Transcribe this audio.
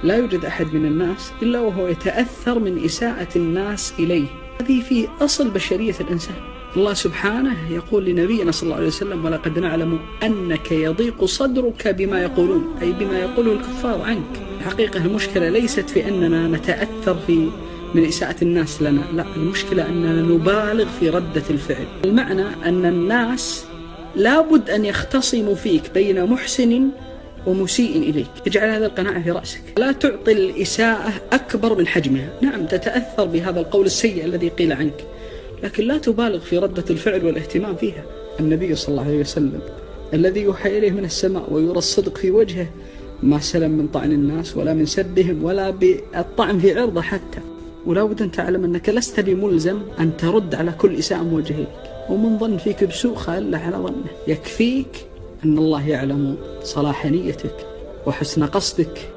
لا يوجد أحد من الناس إلا وهو يتأثر من إساءة الناس إليه. هذه في أصل بشرية الإنسان. الله سبحانه يقول لنبينا صلى الله عليه وسلم: ولقد نعلم أنك يضيق صدرك بما يقولون، أي بما يقوله الكفار عنك. الحقيقة المشكلة ليست في أننا نتأثر من إساءة الناس لنا، لا، المشكلة أننا نبالغ في ردة الفعل. المعنى أن الناس لابد أن يختصموا فيك بين محسن ومسيء إليك. اجعل هذا القناعة في رأسك، لا تعطي الإساءة أكبر من حجمها. نعم، تتأثر بهذا القول السيء الذي قيل عنك، لكن لا تبالغ في ردة الفعل والاهتمام فيها. النبي صلى الله عليه وسلم الذي يوحى إليه من السماء ويرى الصدق في وجهه ما سلم من طعن الناس ولا من سبهم ولا بالطعن في عرضه حتى. ولا بد أن تعلم أنك لست بملزم أن ترد على كل إساءة موجهة لك، ومن ظن فيك بسوء خال على ظنه. يكفيك أن الله يعلم صلاح نيتك وحسن قصدك.